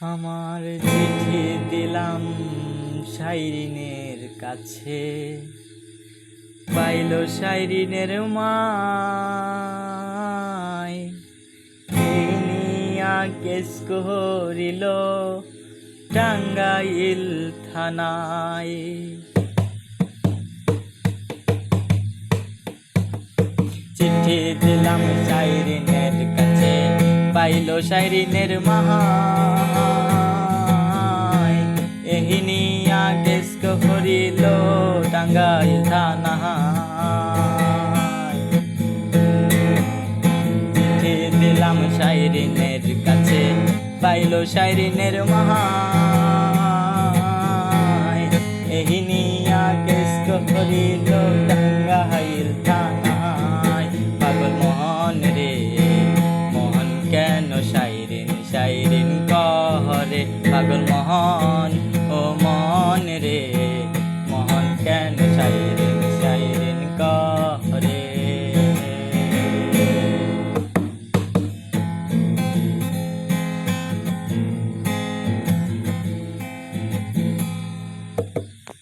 আমার চিঠি দিলাম শাইরিনের কাছে, পাইল শাইরিনের মায় নিয়া কেস করিল টাঙ্গাইল থানায়। চিঠি দিলাম শাইরিনের কাছে, পাইল শাইরিনের মায় এহিনিয়া কেস করিল টাঙ্গাইল থানায়। চিঠি দিলাম শাইরিনের কাছে, পাইল শাইরিনের মায় এহিনিয়া কেস করিল টাঙ্গাইল থানায়। পাগল মোহন রে মোহন কেন শাইরিন শাইরিন